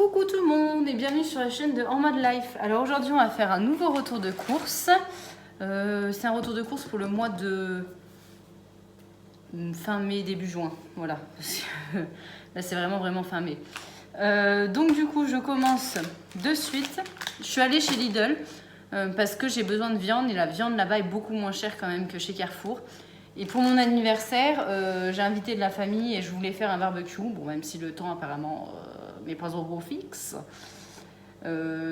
Coucou tout le monde et bienvenue sur la chaîne de En Mode Life. Alors aujourd'hui on va faire un nouveau retour de course. C'est un retour de course pour le mois de fin mai, début juin. Voilà, là c'est vraiment fin mai. Donc du coup je commence de suite. Je suis allée chez Lidl parce que j'ai besoin de viande et la viande là-bas est beaucoup moins chère quand même que chez Carrefour. Et pour mon anniversaire, j'ai invité de la famille et je voulais faire un barbecue. Bon, même si le temps apparemment n'est pas au beau fixe,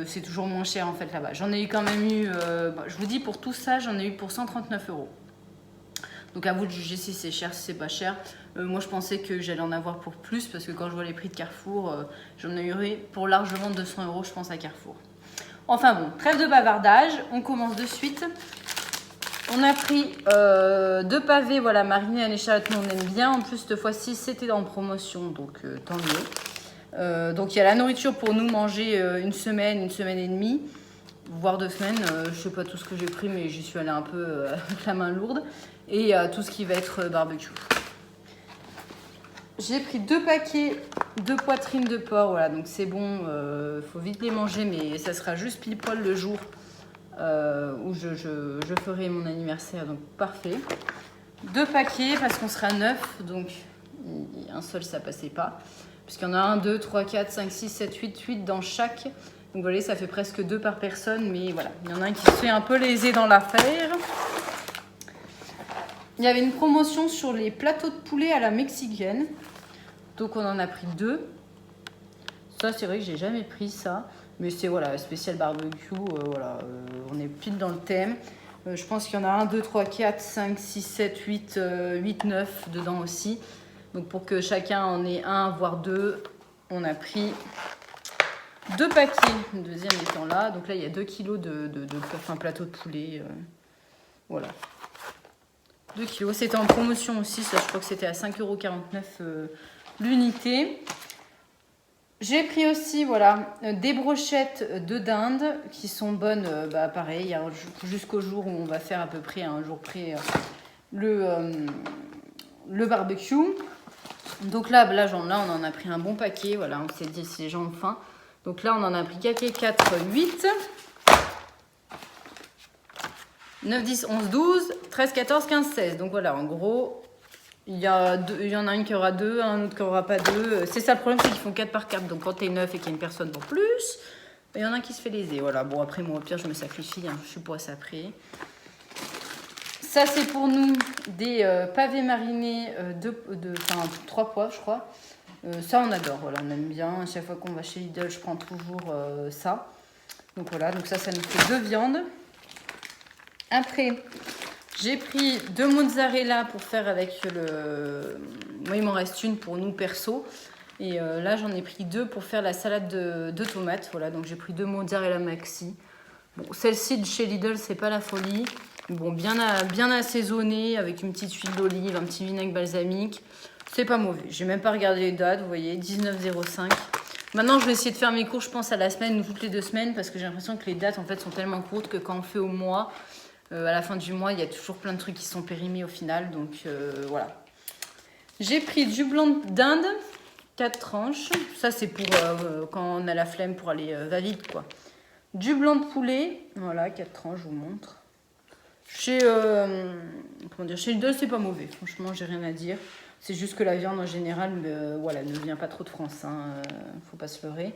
c'est toujours moins cher en fait là-bas. J'en ai eu quand même eu, je vous dis pour tout ça, j'en ai eu pour 139 €. Donc à vous de juger si c'est cher, si c'est pas cher. Moi je pensais que j'allais en avoir pour plus parce que quand je vois les prix de Carrefour, j'en ai eu pour largement 200 € je pense à Carrefour. Enfin bon, trêve de bavardage, on commence de suite. On a pris 2 pavés, voilà, marinés à l'échalote, on aime bien. En plus, cette fois-ci, c'était en promotion, donc tant mieux. Donc, il y a la nourriture pour nous manger une semaine et demie, voire 2 semaines. Je sais pas tout ce que j'ai pris, mais j'y suis allée un peu avec la main lourde. Et tout ce qui va être barbecue. J'ai pris 2 paquets de poitrine de porc, voilà, donc c'est bon. Faut vite les manger, mais ça sera juste pile poil le jour où je ferai mon anniversaire, donc parfait. 2 paquets parce qu'on sera 9, donc un seul ça passait pas. Puisqu'il y en a 1, 2, 3, 4, 5, 6, 7, 8 dans chaque. Donc vous voyez, ça fait presque 2 par personne, mais voilà. Il y en a un qui se fait un peu léser dans l'affaire. Il y avait une promotion sur les plateaux de poulet à la mexicaine. Donc on en a pris 2. Ça c'est vrai que j'ai jamais pris ça. Mais c'est voilà, spécial barbecue, voilà, on est pile dans le thème. Je pense qu'il y en a 1, 2, 3, 4, 5, 6, 7, 8, 8, 9 dedans aussi. Donc pour que chacun en ait 1, voire 2, on a pris 2 paquets. Le deuxième étant là. Donc là, il y a 2 kilos de plateau de poulet. Voilà. 2 kilos. C'était en promotion aussi. Ça, je crois que c'était à 5,49 € l'unité. J'ai pris aussi voilà, des brochettes de dinde qui sont bonnes, pareil, jusqu'au jour où on va faire à peu près un jour près le barbecue. Donc là, on en a pris un bon paquet, voilà, on s'est dit si les gens ont faim. Donc là, on en a pris 4, 8, 9, 10, 11, 12, 13, 14, 15, 16. Donc voilà, en gros... Il y en a une qui aura 2, un autre qui aura pas 2. C'est ça le problème, c'est qu'ils font 4 par 4. Donc quand t'es 9 et qu'il y a une personne pour plus, il y en a un qui se fait léser. Voilà, bon après moi au pire je me sacrifie, hein. Je suis poisse après. Ça c'est pour nous des pavés marinés de 3 pois je crois. Ça on adore, voilà, on aime bien. À chaque fois qu'on va chez Lidl, je prends toujours ça. Donc voilà, donc ça nous fait 2 viandes. Après... J'ai pris 2 mozzarella pour faire avec le... Moi, il m'en reste une pour nous perso. Et là, j'en ai pris 2 pour faire la salade de tomates. Voilà, donc j'ai pris 2 mozzarella maxi. Bon, celle-ci de chez Lidl, c'est pas la folie. Bon, bien assaisonnée avec une petite huile d'olive, un petit vinaigre balsamique. C'est pas mauvais. J'ai même pas regardé les dates, vous voyez, 19,05. Maintenant, je vais essayer de faire mes cours, je pense, à la semaine ou toutes les 2 semaines parce que j'ai l'impression que les dates, en fait, sont tellement courtes que quand on fait au mois... à la fin du mois, il y a toujours plein de trucs qui sont périmés au final. Donc voilà. J'ai pris du blanc d'Inde, 4 tranches. Ça, c'est pour quand on a la flemme pour aller va-vite, quoi. Du blanc de poulet. Voilà, 4 tranches, je vous montre. Chez le 2, c'est pas mauvais. Franchement, j'ai rien à dire. C'est juste que la viande, en général, voilà, ne vient pas trop de France. Faut pas se leurrer.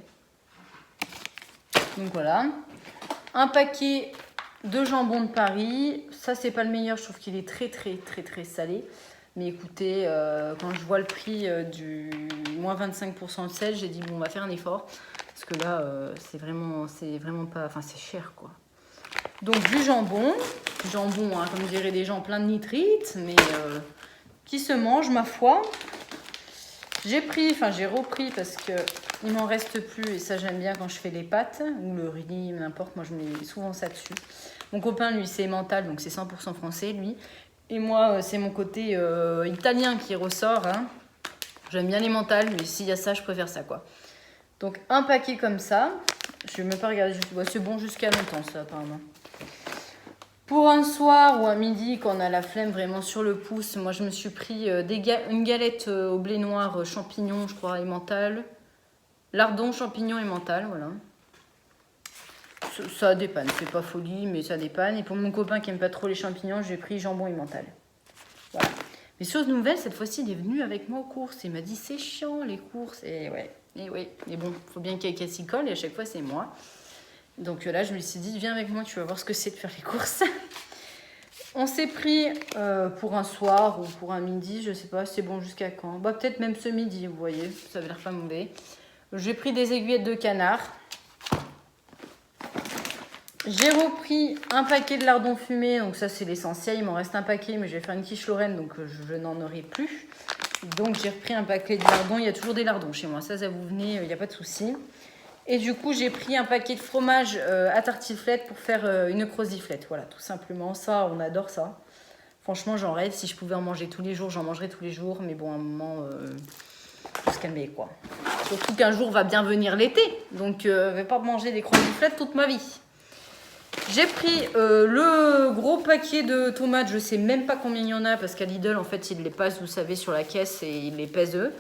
Donc voilà. Un paquet... de jambon de Paris, ça c'est pas le meilleur, je trouve qu'il est très salé. Mais écoutez, quand je vois le prix du moins 25% de sel, j'ai dit bon on va faire un effort. Parce que là c'est vraiment pas, enfin c'est cher quoi. Donc du jambon, comme diraient les gens, plein de nitrites, mais qui se mange ma foi. J'ai repris parce que il m'en reste plus et ça j'aime bien quand je fais les pâtes ou le riz, n'importe, moi je mets souvent ça dessus. Mon copain lui c'est mental donc c'est 100% français lui et moi c'est mon côté italien qui ressort. Hein. J'aime bien les mentales mais s'il y a ça je préfère ça quoi. Donc un paquet comme ça, je vais même pas regarder, c'est bon jusqu'à longtemps ça apparemment. Pour un soir ou un midi, quand on a la flemme vraiment sur le pouce, moi je me suis pris une galette au blé noir, champignons, je crois, et mental. lardon, champignons et mental, voilà. Ça dépanne, c'est pas folie, mais ça dépanne. Et pour mon copain qui aime pas trop les champignons, j'ai pris jambon et mental. Voilà. Mais chose nouvelle, cette fois-ci, il est venu avec moi aux courses. Il m'a dit, c'est chiant les courses. Et ouais, et oui. Mais bon, il faut bien qu'il y ait quelqu'un s'y colle et à chaque fois, c'est moi. Donc là, je me suis dit, viens avec moi, tu vas voir ce que c'est de faire les courses. On s'est pris pour un soir ou pour un midi, je sais pas, c'est bon jusqu'à quand. Bah, peut-être même ce midi, vous voyez, ça avait l'air pas mauvais. J'ai pris des aiguillettes de canard. J'ai repris un paquet de lardons fumés, donc ça c'est l'essentiel. Il m'en reste un paquet, mais je vais faire une quiche Lorraine, donc je n'en aurai plus. Donc j'ai repris un paquet de lardons. Il y a toujours des lardons chez moi, ça vous venez, il n'y a pas de souci. Et du coup, j'ai pris un paquet de fromage à tartiflette pour faire une croziflette. Voilà, tout simplement. Ça, on adore ça. Franchement, j'en rêve. Si je pouvais en manger tous les jours, j'en mangerais tous les jours. Mais bon, à un moment, faut se calmer, quoi. Surtout qu'un jour va bien venir l'été. Donc, je ne vais pas manger des croziflettes toute ma vie. J'ai pris le gros paquet de tomates. Je ne sais même pas combien il y en a parce qu'à Lidl, en fait, ils les passent, vous savez, sur la caisse et ils les pèsent eux.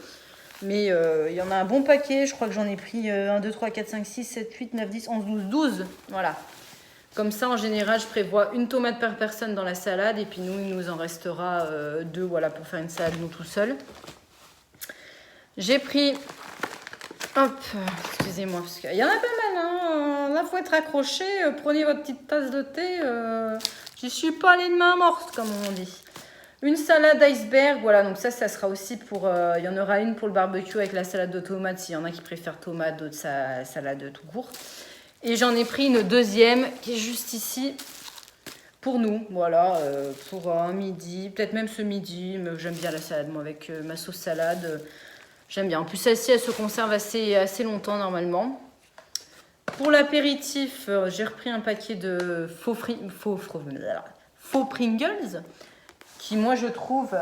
Mais il y en a un bon paquet, je crois que j'en ai pris 1, 2, 3, 4, 5, 6, 7, 8, 9, 10, 11, 12, 12. Voilà. Comme ça, en général, je prévois une tomate par personne dans la salade. Et puis nous, il nous en restera 2 voilà, pour faire une salade nous tout seuls. J'ai pris... Hop, excusez-moi, parce qu'il y en a pas mal. Hein. Là, il faut être accroché. Prenez votre petite tasse de thé. J'y suis pas allée de main morte, comme on dit. Une salade iceberg, voilà, donc ça sera aussi pour... il y en aura une pour le barbecue avec la salade de tomates, s'il y en a qui préfèrent tomate, d'autres salade tout court. Et j'en ai pris une deuxième qui est juste ici pour nous, voilà, pour un midi, peut-être même ce midi. Mais j'aime bien la salade, moi, avec ma sauce salade. J'aime bien. En plus, celle-ci, elle se conserve assez longtemps, normalement. Pour l'apéritif, j'ai repris un paquet de faux Pringles. Qui moi je trouve,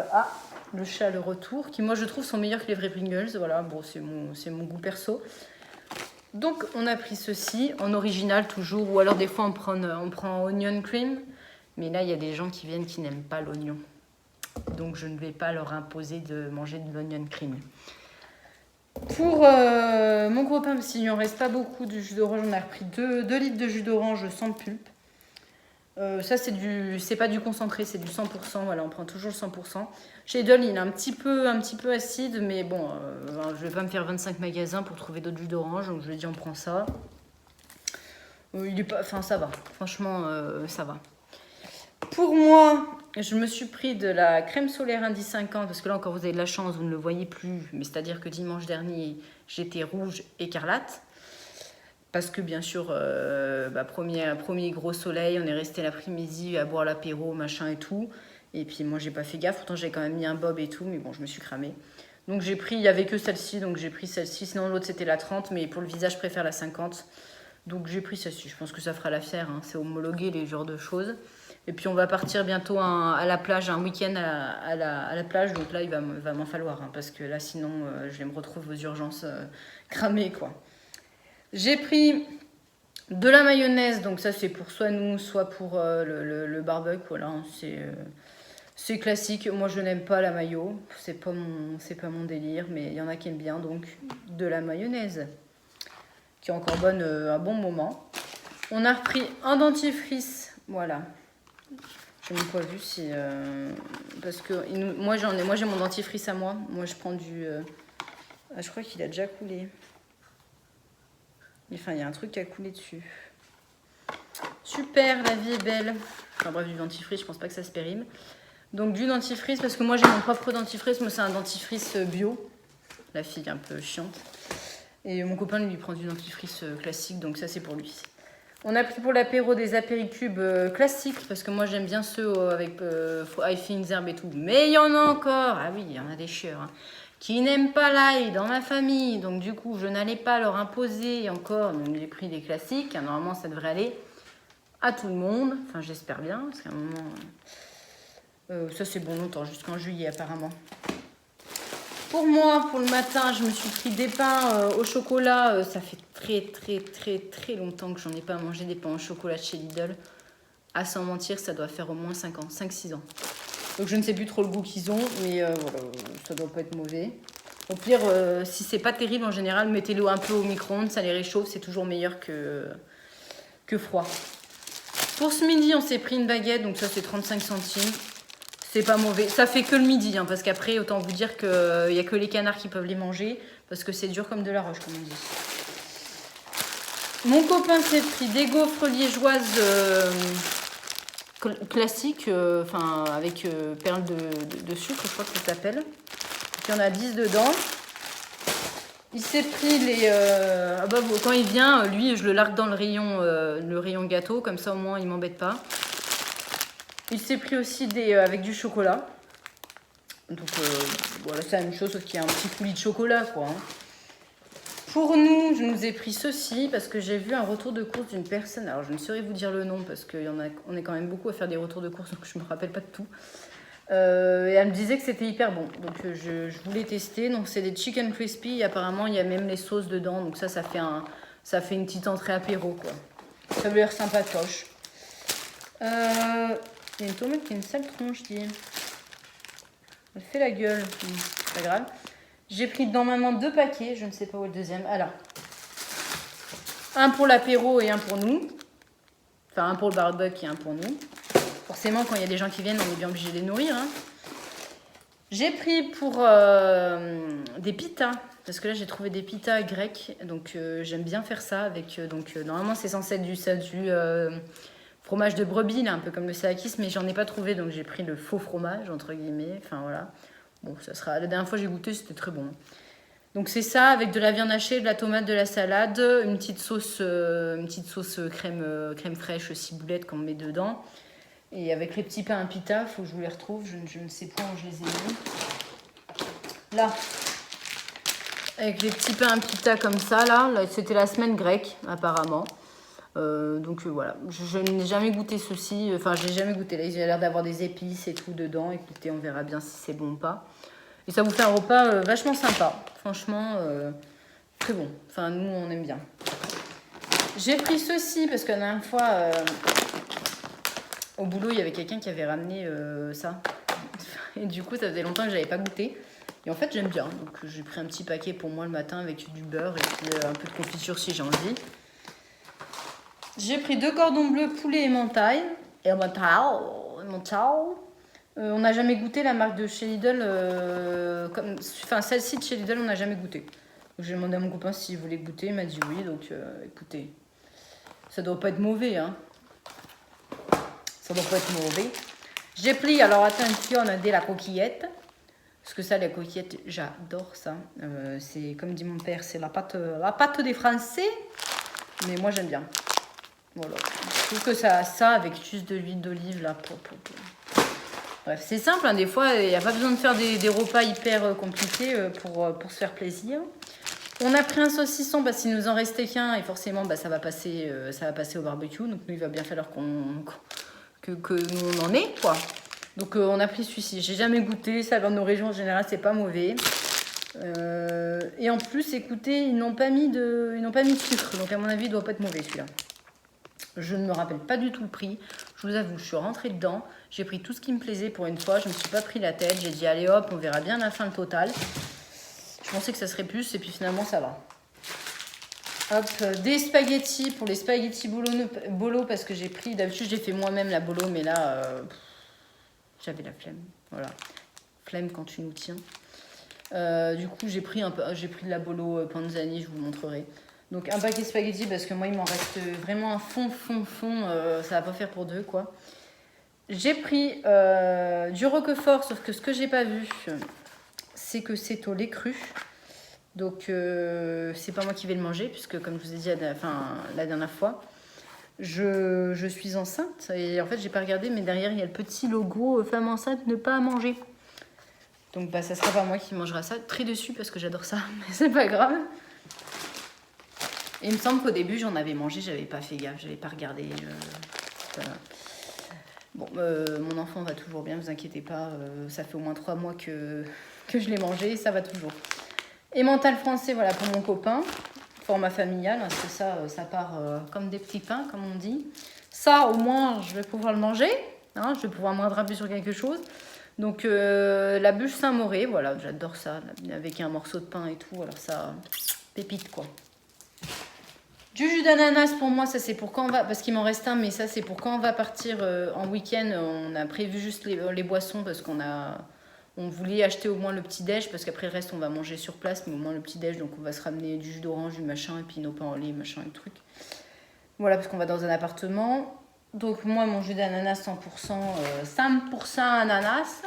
le chat le retour, qui moi je trouve sont meilleurs que les vrais Pringles, voilà, bon c'est mon goût perso. Donc on a pris ceci, en original toujours, ou alors des fois on prend onion cream, mais là il y a des gens qui viennent qui n'aiment pas l'oignon. Donc je ne vais pas leur imposer de manger de l'onion cream. Pour mon copain, s'il n'y en reste pas beaucoup du jus d'orange, on a repris 2 litres de jus d'orange sans pulpe. Ça c'est pas du concentré, c'est du 100%, voilà, on prend toujours le 100%. Chez Lidl, il est un petit peu acide, mais bon, je vais pas me faire 25 magasins pour trouver d'autres jus d'orange, donc je lui ai dit on prend ça. Il est pas, enfin ça va, franchement ça va. Pour moi, je me suis pris de la crème solaire Indi 50, parce que là encore vous avez de la chance, vous ne le voyez plus, mais c'est-à-dire que dimanche dernier, j'étais rouge écarlate. Parce que bien sûr, premier gros soleil, on est resté l'après-midi à boire l'apéro, machin et tout. Et puis moi, j'ai pas fait gaffe. Pourtant, j'ai quand même mis un bob et tout, mais bon, je me suis cramée. Donc j'ai pris, il n'y avait que celle-ci, donc j'ai pris celle-ci. Sinon, l'autre, c'était la 30, mais pour le visage, je préfère la 50. Donc j'ai pris celle-ci. Je pense que ça fera l'affaire. Hein. C'est homologué, les genres de choses. Et puis on va partir bientôt à la plage, un week-end à la plage. Donc là, il va m'en falloir. Hein, parce que là, sinon, je vais me retrouver aux urgences cramée, quoi. J'ai pris de la mayonnaise, donc ça c'est pour soit nous, soit pour le barbecue, voilà, c'est classique. Moi je n'aime pas la mayo, c'est pas mon délire, mais il y en a qui aiment bien, donc de la mayonnaise, qui est encore bonne à bon moment. On a repris un dentifrice, voilà. Je n'ai même pas vu si... parce que moi j'ai mon dentifrice à moi, moi je prends du... je crois qu'il a déjà coulé. Enfin, il y a un truc qui a coulé dessus. Super, la vie est belle. Enfin bref, du dentifrice, je pense pas que ça se périme. Donc du dentifrice, parce que moi j'ai mon propre dentifrice. Moi c'est un dentifrice bio. La fille un peu chiante. Et mon copain lui prend du dentifrice classique, donc ça c'est pour lui. On a pris pour l'apéro des apéricubes classiques, parce que moi j'aime bien ceux avec Fines herbes et tout. Mais il y en a encore. Ah oui, il y en a des chieurs. Hein. Qui n'aiment pas l'ail dans ma famille. Donc du coup, je n'allais pas leur imposer encore. Donc j'ai pris des classiques. Normalement, ça devrait aller à tout le monde. Enfin, j'espère bien. Parce qu'à un moment... ça, c'est bon longtemps, jusqu'en juillet apparemment. Pour moi, pour le matin, je me suis pris des pains au chocolat. Ça fait très longtemps que j'en ai pas mangé des pains au chocolat de chez Lidl. À sans mentir, ça doit faire au moins 5 ans, 5-6 ans. Donc je ne sais plus trop le goût qu'ils ont, mais voilà, ça doit pas être mauvais. Au pire, si c'est pas terrible en général, mettez-le un peu au micro-ondes, ça les réchauffe, c'est toujours meilleur que froid. Pour ce midi, on s'est pris une baguette, donc ça c'est 35 centimes. C'est pas mauvais. Ça fait que le midi, hein, parce qu'après, autant vous dire qu'il n'y a que les canards qui peuvent les manger, parce que c'est dur comme de la roche, comme on dit. Mon copain s'est pris des gaufres liégeoises classiques, avec perles de sucre, je crois que ça s'appelle. Il y en a 10 dedans. Il s'est pris les... quand il vient, lui, je le largue dans le rayon gâteau, comme ça au moins il m'embête pas. Il s'est pris aussi avec du chocolat. Donc voilà, c'est la même chose, sauf qu'il y a un petit coulis de chocolat, quoi. Hein. Pour nous, je nous ai pris ceci parce que j'ai vu un retour de course d'une personne. Alors, je ne saurais vous dire le nom parce qu'on est quand même beaucoup à faire des retours de course, donc je ne me rappelle pas de tout. Et elle me disait que c'était hyper bon. Donc, je voulais tester. Donc, c'est des chicken crispy. Et apparemment, il y a même les sauces dedans. Donc, ça fait une petite entrée apéro, quoi. Ça veut l'air sympatoche. Il y a une tomate qui a une sale tronche, je dis. Elle fait la gueule. C'est pas grave. J'ai pris dans ma main 2 paquets, je ne sais pas où est le deuxième. Alors, un pour l'apéro et un pour nous. Enfin, un pour le barbecue et un pour nous. Forcément, quand il y a des gens qui viennent, on est bien obligé de les nourrir. Hein. J'ai pris pour des pitas, parce que là, j'ai trouvé des pitas grecs. Donc, j'aime bien faire ça. Normalement, c'est censé être du fromage de brebis, là, un peu comme le salakis, mais j'en ai pas trouvé. Donc, j'ai pris le faux fromage, entre guillemets. Enfin, voilà. Bon, ça sera... La dernière fois j'ai goûté, c'était très bon. Donc c'est ça, avec de la viande hachée, de la tomate, de la salade, une petite sauce crème fraîche, ciboulette qu'on met dedans. Et avec les petits pains à pita, il faut que je vous les retrouve, je ne sais pas où je les ai mis. Là, avec les petits pains à pita comme ça, là c'était la semaine grecque apparemment. Voilà, je n'ai jamais goûté ceci, enfin j'ai jamais goûté, là il a l'air d'avoir des épices et tout dedans, écoutez on verra bien si c'est bon ou pas. Et ça vous fait un repas vachement sympa, franchement très bon, enfin nous on aime bien. J'ai pris ceci parce que la dernière fois au boulot il y avait quelqu'un qui avait ramené ça, et du coup ça faisait longtemps que j'avais pas goûté. Et en fait j'aime bien, donc j'ai pris un petit paquet pour moi le matin avec du beurre et puis un peu de confiture si j'ai envie. J'ai pris 2 cordons bleus poulet et mental. On n'a jamais goûté la marque de chez Lidl. Celle-ci de chez Lidl, on n'a jamais goûté. Donc, j'ai demandé à mon copain s'il voulait goûter. Il m'a dit oui. Donc écoutez, ça doit pas être mauvais. Hein. Ça doit pas être mauvais. J'ai pris, alors attention, de la coquillette. Parce que ça, la coquillette, j'adore ça. C'est comme dit mon père, c'est la pâte des Français. Mais moi, j'aime bien. Voilà. Je trouve que ça avec juste de l'huile d'olive là. Bref, c'est simple, hein, des fois, il n'y a pas besoin de faire des repas hyper compliqués pour se faire plaisir. On a pris un saucisson parce qu'il nous en restait qu'un et forcément ça va passer au barbecue. Donc nous, il va bien falloir que nous on en ait, quoi. Donc on a pris celui-ci. J'ai jamais goûté, ça dans nos régions en général, c'est pas mauvais. Et en plus, écoutez, ils n'ont pas mis de sucre. Donc à mon avis, il doit pas être mauvais celui-là. Je ne me rappelle pas du tout le prix. Je vous avoue, je suis rentrée dedans. J'ai pris tout ce qui me plaisait pour une fois. Je ne me suis pas pris la tête. J'ai dit, allez hop, on verra bien la fin le total. Je pensais que ça serait plus et puis finalement, ça va. Hop, des spaghettis pour les spaghettis bolo parce que j'ai pris... D'habitude, j'ai fait moi-même la bolo, mais là, j'avais la flemme. Voilà. Flemme quand tu nous tiens. Du coup, j'ai pris de la bolo panzani, je vous montrerai. Donc un paquet de spaghettis parce que moi il m'en reste vraiment un fond, ça va pas faire pour 2 quoi. J'ai pris du roquefort, sauf que ce que j'ai pas vu, c'est que c'est au lait cru. Donc c'est pas moi qui vais le manger puisque comme je vous ai dit la dernière fois, je suis enceinte et en fait j'ai pas regardé mais derrière il y a le petit logo femme enceinte ne pas à manger. Donc ça sera pas moi qui mangera ça, très dessus parce que j'adore ça, mais c'est pas grave. Et il me semble qu'au début, j'en avais mangé, j'avais pas fait gaffe, j'avais pas regardé. Bon, mon enfant va toujours bien, ne vous inquiétez pas. Ça fait au moins 3 mois que je l'ai mangé, ça va toujours. Et mental français, voilà, pour mon copain. Format familial, parce que ça part comme des petits pains, comme on dit. Ça, au moins, je vais pouvoir le manger. Hein, je vais pouvoir me rattraper sur quelque chose. Donc la bûche Saint-Mauré, voilà, j'adore ça, avec un morceau de pain et tout, alors ça, pépite quoi. Du jus d'ananas pour moi, ça c'est pour quand on va, parce qu'il m'en reste un, mais ça c'est pour quand on va partir en week-end. On a prévu juste les boissons parce on voulait acheter au moins le petit déj, parce qu'après le reste on va manger sur place, mais au moins le petit déj, donc on va se ramener du jus d'orange, du machin, et puis nos pains au lait, machin et truc. Voilà, parce qu'on va dans un appartement. Donc moi mon jus d'ananas 100%, 100% ananas.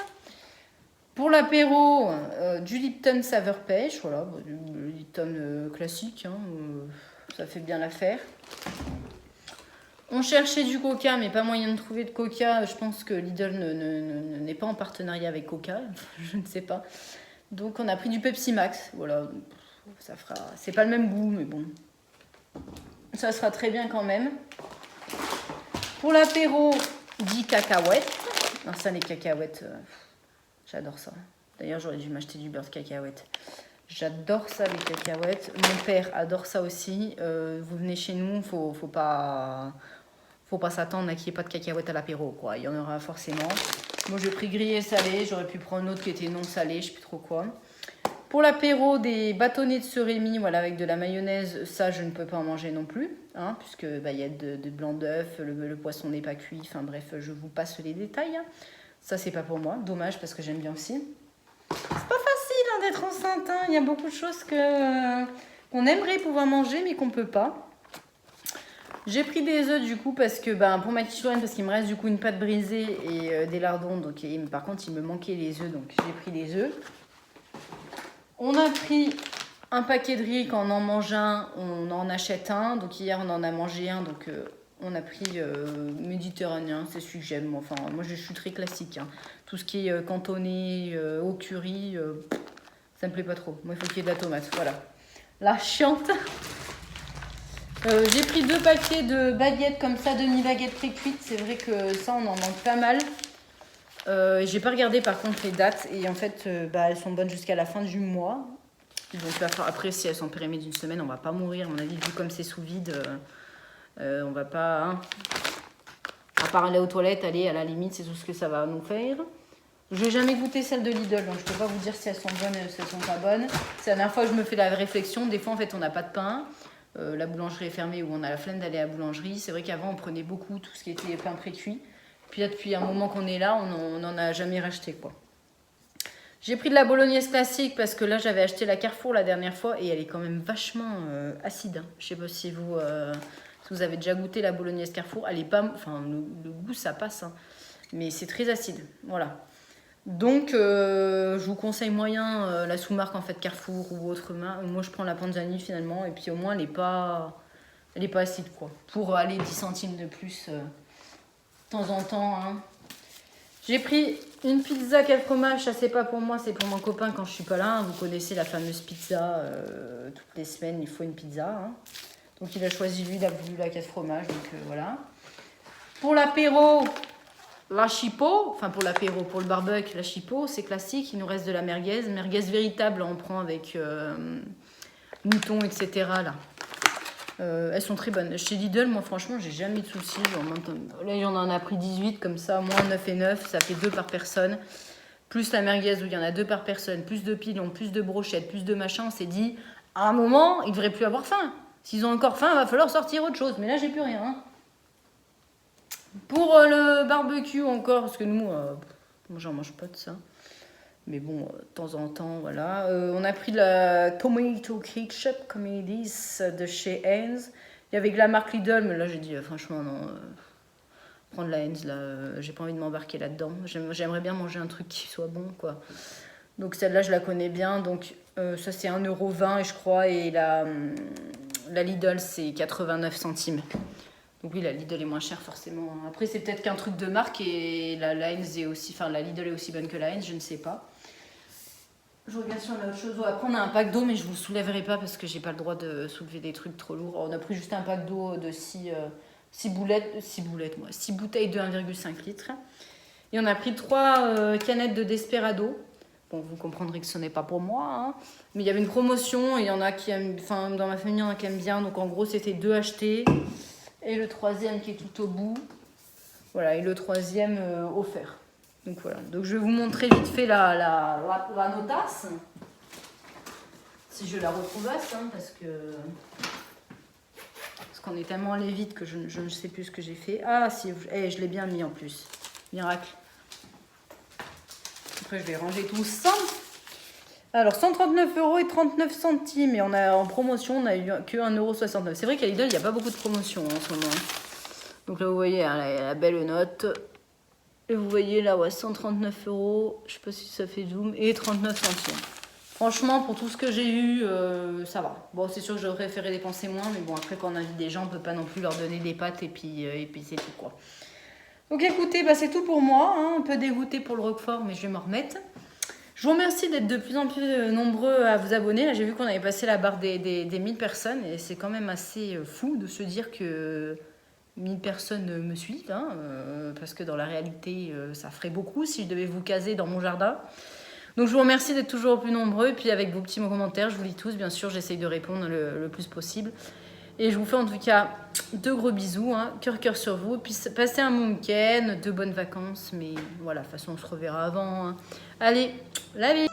Pour l'apéro, du Lipton saveur pêche, voilà, du Lipton classique, hein, ça fait bien l'affaire. On cherchait du coca, mais pas moyen de trouver de coca. Je pense que Lidl n'est pas en partenariat avec Coca, je ne sais pas. Donc on a pris du Pepsi Max, voilà, ça fera, c'est pas le même goût, mais bon, ça sera très bien quand même. Pour l'apéro, 10 cacahuètes. Non, ça les cacahuètes, j'adore ça. D'ailleurs, j'aurais dû m'acheter du beurre de cacahuète. J'adore ça, les cacahuètes. Mon père adore ça aussi. Vous venez chez nous, faut pas s'attendre à qu'il n'y ait pas de cacahuètes à l'apéro, quoi. Il y en aura forcément. Moi, j'ai pris grillé salé. J'aurais pu prendre l'autre qui était non salé, je sais plus trop quoi. Pour l'apéro, des bâtonnets de Serémy, voilà, avec de la mayonnaise. Ça, je ne peux pas en manger non plus, hein, puisque y a de blanc d'œuf, le poisson n'est pas cuit. Enfin bref, je vous passe les détails. Ça, c'est pas pour moi. Dommage, parce que j'aime bien aussi. C'est pas facile hein, d'être enceinte. Hein. Il y a beaucoup de choses qu'on aimerait pouvoir manger, mais qu'on peut pas. J'ai pris des œufs du coup parce que pour ma quiche Lorraine, parce qu'il me reste du coup une pâte brisée et des lardons. Donc, par contre, il me manquait les œufs, donc j'ai pris des œufs. On a pris un paquet de riz. Quand on en mange un, on en achète un. Donc hier, on en a mangé un. Donc on a pris méditerranéen. C'est celui que j'aime. Enfin, moi, je suis très classique. Hein. Tout ce qui est cantonné, au curry, ça me plaît pas trop. Moi, il faut qu'il y ait de la tomate. Voilà. La chiante. J'ai pris 2 paquets de baguettes comme ça, demi-baguettes pré-cuites. C'est vrai que ça, on en manque pas mal. J'ai pas regardé par contre les dates. Et en fait, elles sont bonnes jusqu'à la fin du mois. Donc après, si elles sont périmées d'une semaine, on va pas mourir. À mon avis, vu comme c'est sous vide, on va pas... Hein, à part aller aux toilettes, aller à la limite, c'est tout ce que ça va nous faire. Je n'ai jamais goûté celle de Lidl, donc je peux pas vous dire si elles sont bonnes ou si elles sont pas bonnes. C'est la dernière fois que je me fais la réflexion. Des fois, en fait, on n'a pas de pain. La boulangerie est fermée ou on a la flemme d'aller à la boulangerie. C'est vrai qu'avant, on prenait beaucoup tout ce qui était pain pré-cuit. Puis là, depuis un moment qu'on est là, on n'en a jamais racheté, quoi. J'ai pris de la bolognaise classique parce que là, j'avais acheté la Carrefour la dernière fois et elle est quand même vachement acide. Hein. Je sais pas si vous avez déjà goûté la bolognaise Carrefour. Elle est pas... Enfin, le goût, ça passe. Hein. Mais c'est très acide. Voilà. Donc, je vous conseille moyen la sous-marque en fait Carrefour ou autre. Moi, je prends la Panzani finalement et puis au moins elle est pas acide quoi. Pour aller 10 centimes de plus de temps en temps. Hein. J'ai pris une pizza 4 fromages. Ça c'est pas pour moi, c'est pour mon copain quand je suis pas là. Vous connaissez la fameuse pizza. Toutes les semaines, il faut une pizza. Hein. Donc il a choisi lui, il a voulu la 4 fromages. Donc voilà. Pour l'apéro. La chipot, enfin pour l'apéro, pour le barbecue, la chipot, c'est classique. Il nous reste de la merguez. Merguez véritable, on prend avec mouton, etc. Là. Elles sont très bonnes. Chez Lidl, moi franchement, j'ai jamais de soucis. Là, j'en en a pris 18 comme ça, moins 9 et 9, ça fait 2 par personne. Plus la merguez où il y en a 2 par personne, plus de pilons, plus de brochettes, plus de machin. On s'est dit, à un moment, ils ne devraient plus avoir faim. S'ils ont encore faim, il va falloir sortir autre chose. Mais là, j'ai plus rien. Hein. Pour le barbecue encore, parce que nous, moi j'en mange pas de ça. Mais bon, de temps en temps, voilà. On a pris de la tomato ketchup, comme ils disent, de chez Heinz. Il y avait de la marque Lidl, mais là j'ai dit, franchement, non. Prendre la Heinz, là, j'ai pas envie de m'embarquer là-dedans. J'aimerais bien manger un truc qui soit bon, quoi. Donc celle-là, je la connais bien. Donc ça, c'est 1,20 € je crois. Et la Lidl, c'est 89 centimes. Donc oui, la Lidl est moins chère forcément. Après, c'est peut-être qu'un truc de marque et la Heinz est aussi... Enfin, la Lidl est aussi bonne que la Heinz, je ne sais pas. Je regarde si on a autre chose. Après, on a un pack d'eau, mais je ne vous soulèverai pas parce que j'ai pas le droit de soulever des trucs trop lourds. On a pris juste un pack d'eau de 6 bouteilles de 1,5 litre. Et on a pris 3 canettes de Desperado. Bon, vous comprendrez que ce n'est pas pour moi. Hein. Mais il y avait une promotion et il y en a qui aiment... Enfin, dans ma famille, il y en a qui aiment bien. Donc, en gros, c'était 2 achetés. Et le 3e qui est tout au bout. Voilà, et le troisième offert. Donc voilà, donc je vais vous montrer vite fait la notasse. Si je la retrouvasse, hein, parce qu'on est tellement allé vite que je ne sais plus ce que j'ai fait. Ah si, je l'ai bien mis en plus. Miracle. Après je vais ranger tout ça. Alors 139,39 €. Et on a en promotion, on a eu que 1,69 €. C'est vrai qu'à Lidl, il n'y a pas beaucoup de promotions en ce moment. Donc là vous voyez hein, la belle note. Et vous voyez là, ouais, 139 €. Je sais pas si ça fait zoom. Et 39 centimes. Franchement, pour tout ce que j'ai eu, ça va. Bon, c'est sûr que j'aurais préféré dépenser moins, mais bon, après, quand on invite des gens, on peut pas non plus leur donner des pâtes et puis c'est tout, quoi. Donc écoutez, bah, c'est tout pour moi. Hein. Un peu dégoûté pour le Roquefort, mais je vais m'en remettre. Je vous remercie d'être de plus en plus nombreux à vous abonner. Là, j'ai vu qu'on avait passé la barre des 1000 personnes et c'est quand même assez fou de se dire que 1000 personnes me suivent, hein, parce que dans la réalité, ça ferait beaucoup si je devais vous caser dans mon jardin. Donc je vous remercie d'être toujours plus nombreux. Et puis avec vos petits commentaires, je vous lis tous. Bien sûr, j'essaye de répondre le plus possible. Et je vous fais en tout cas de gros bisous. Hein, cœur sur vous. Et puis passez un bon week-end, de bonnes vacances. Mais voilà, de toute façon, on se reverra avant. Hein. Allez, la vie!